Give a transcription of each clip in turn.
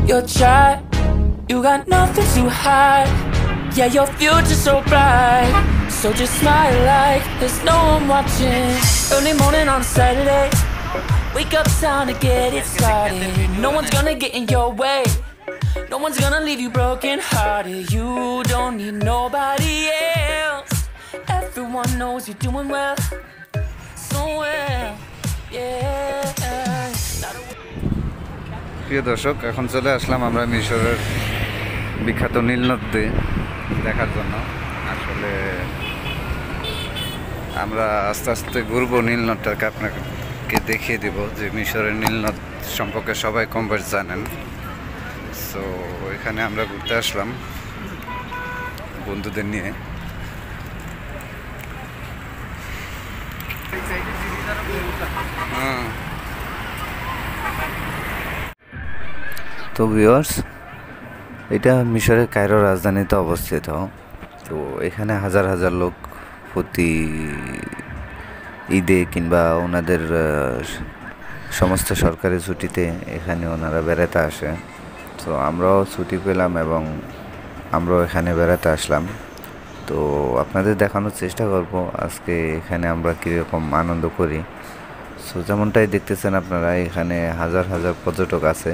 You're shy, you got nothing to hide. Yeah, your future's so bright. So just smile like there's no one watching. Early morning on a Saturday, wake up, time to get it started. No one's gonna get in your way. No one's gonna leave you broken hearted. You don't need nobody else. Everyone knows you're doing well, so well, yeah. প্রিয় দর্শক, এখন চলে আসলাম আমরা মিশরের বিখ্যাত নীল নদী দেখার জন্য। আসলে আমরা আস্তে আস্তে ঘুরবো নীল নদটাকে, আপনাকে দেখিয়ে দিব যে মিশরের নীল নদ সম্পর্কে সবাই কম বেশ জানেন। সো এখানে আমরা ঘুরতে আসলাম বন্ধুদের নিয়ে। তো ভিউয়ার্স, এটা মিশরের কায়রো রাজধানীতে অবস্থিত। তো এখানে হাজার হাজার লোক প্রতি ঈদে কিংবা ওনাদের সমস্ত সরকারি ছুটিতে এখানে ওনারা বেড়াতে আসে। তো আমরাও ছুটি পেলাম এবং আমরাও এখানে বেড়াতে আসলাম। তো আপনাদের দেখানোর চেষ্টা করব আজকে এখানে আমরা কীরকম আনন্দ করি। সো যেমনটাই দেখতেছেন আপনারা, এখানে হাজার হাজার পর্যটক আছে,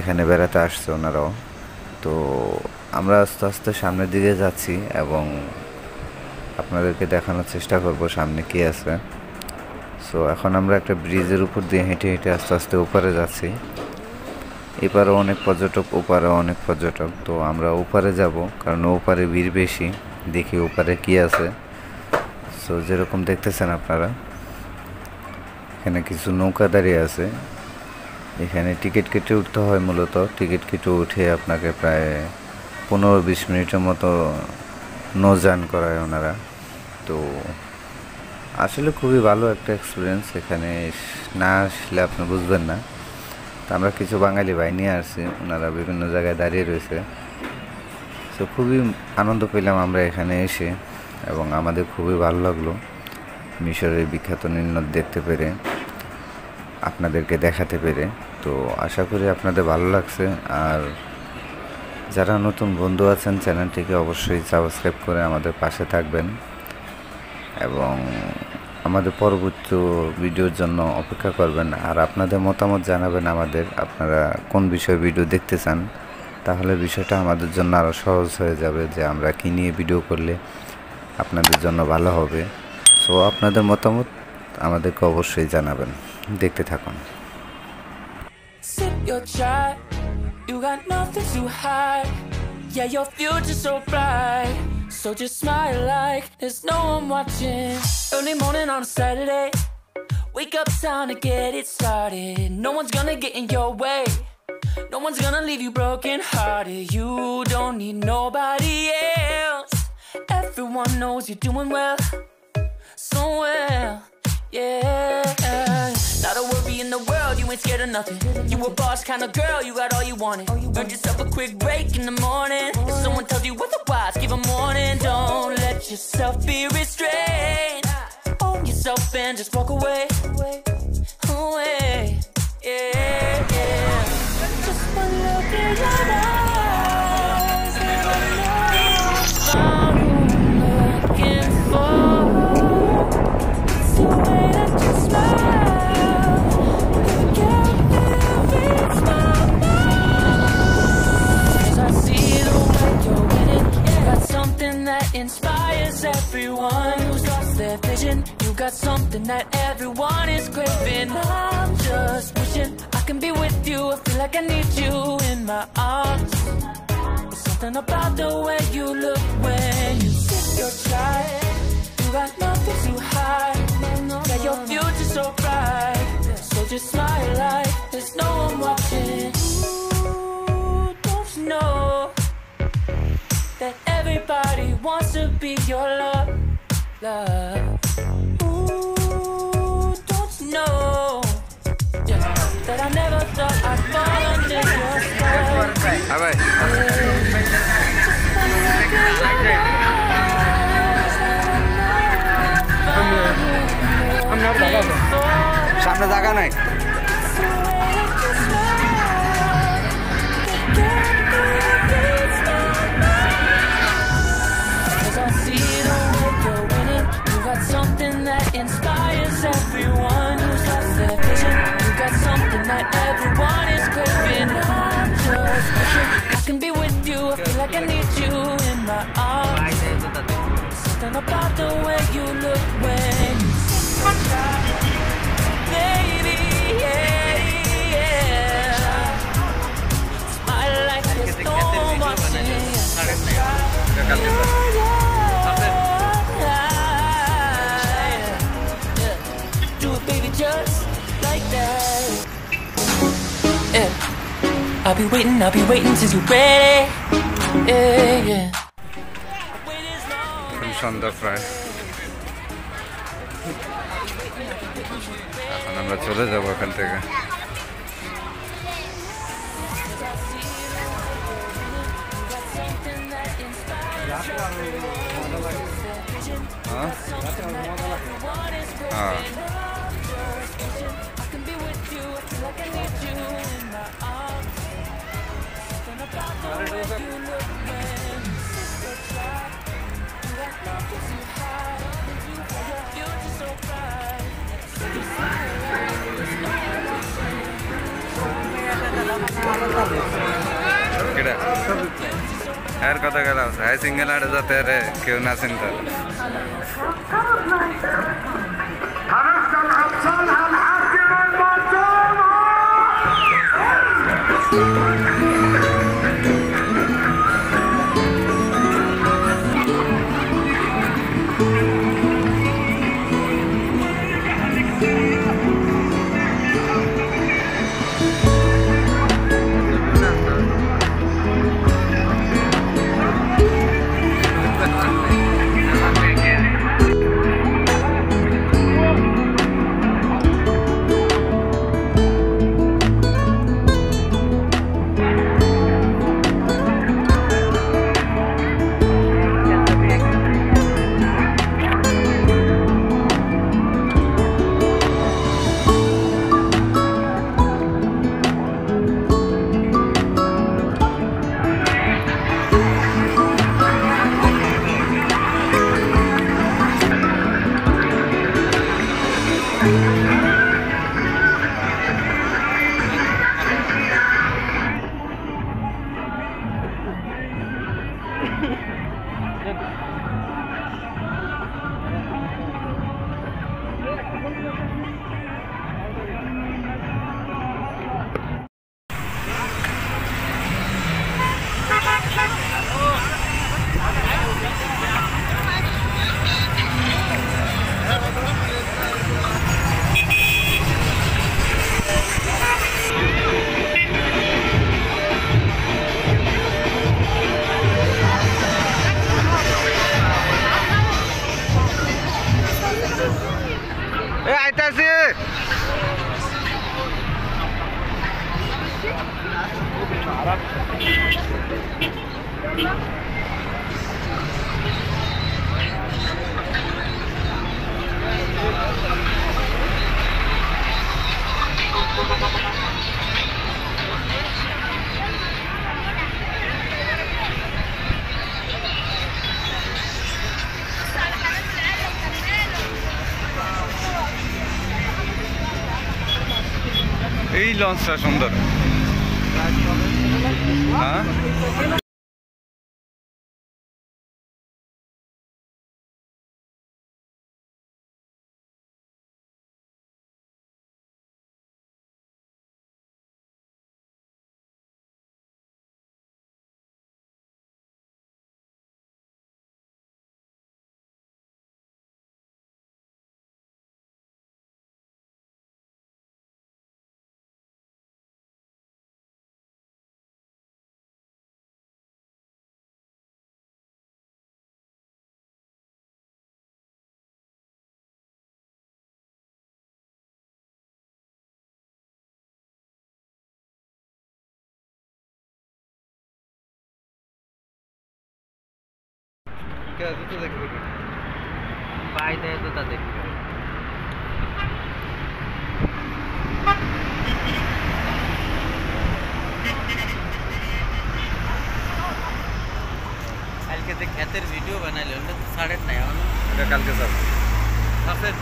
এখানে বেড়াতে আসছে ওনারাও। তো আমরা আস্তে আস্তে সামনের দিকে যাচ্ছি এবং আপনাদেরকে দেখানোর চেষ্টা করব সামনে কী আছে। সো এখন আমরা একটা ব্রিজের উপর দিয়ে হেঁটে হেঁটে আস্তে আস্তে উপরে যাচ্ছি। এপারেও অনেক পর্যটক, ওপারেও অনেক পর্যটক। তো আমরা ওপারে যাব, কারণ ওপারে ভিড় বেশি, দেখি ওপারে কী আছে। সো যেরকম দেখতেছেন আপনারা, এখানে কিছু নৌকা দাঁড়িয়ে আছে। এখানে টিকিট কেটে উঠতে হয়। মূলত টিকিট কেটে উঠে আপনাকে প্রায় 15-20 মিনিটের মতো নৌযান করায় ওনারা। তো আসলে খুবই ভালো একটা এক্সপিরিয়েন্স। এখানে না আসলে আপনি বুঝবেন না। তো আমরা কিছু বাঙালি ভাই নিয়ে আসছি, ওনারা বিভিন্ন জায়গায় দাঁড়িয়ে রয়েছে। তো খুবই আনন্দ পেলাম আমরা এখানে এসে এবং আমাদের খুবই ভালো লাগলো মিশরের বিখ্যাত নীল নদ দেখতে পেরে, আপনাদেরকে দেখাতে পেরে। তো আশা করি আপনাদের ভালো লাগছে। আর যারা নতুন বন্ধু আছেন, চ্যানেলটিকে অবশ্যই সাবস্ক্রাইব করে আমাদের পাশে থাকবেন এবং আমাদের পরবর্তী ভিডিওর জন্য অপেক্ষা করবেন। আর আপনাদের মতামত জানাবেন আমাদের, আপনারা কোন বিষয়ে ভিডিও দেখতে চান। তাহলে বিষয়টা আমাদের জন্য আরও সহজ হয়ে যাবে যে আমরা কী নিয়ে ভিডিও করলে আপনাদের জন্য ভালো হবে। সো আপনাদের মতামত আমাদেরকে অবশ্যই জানাবেন। দেখতে থাকুন। You're shy, you got nothing to hide. Yeah, your future's so bright. So just smile like there's no one watching. Early morning on a Saturday, wake up, time to get it started. No one's gonna get in your way. No one's gonna leave you broken hearted. You don't need nobody else. Everyone knows you're doing well, so well, yeah. Not a worry in the world, you ain't scared of nothing. You a boss kind of girl, you got all you wanted. Earned yourself a quick break in the morning. If someone tells you otherwise, give 'em warning. Don't let yourself be restrained. Own yourself and just walk away. Away, yeah, yeah. Just one look in your eyes and I know I'm looking for. It's the way that you smile. That inspires everyone who's lost their vision. You got something that everyone is craving. I'm just wishing I can be with you. I feel like I need you in my arms. There's something about the way you look when you sit your child. You got nothing to hide. Yeah, your future's so bright. So just smile like there's no one watching. Ooh, don't you know that everybody wants to be your love, love. Ooh, don't you know, yeah, that I never thought I'd fall under your spell. সামনে জায়গা নাই। Something about the way you look when you smile, baby, yeah. Smile like there's no one watching. Do it, baby, just like that. Yeah. I'll be waiting till you're ready. Yeah, yeah. সন্ধ্যা প্রায়, এখন আমরা চলে যাবো এখান থেকে। হ্যাঁ यार कता गला हाई सिंगल आड़े जाते रे क्यों ना चिंता এই লঞ্চটা সুন্দর। হ্যাঁ क्या जूता देखो पाई दे जूता देखो कल के देख खेतेर वीडियो बना ले तो 8:30 आया ना कल के सब फिर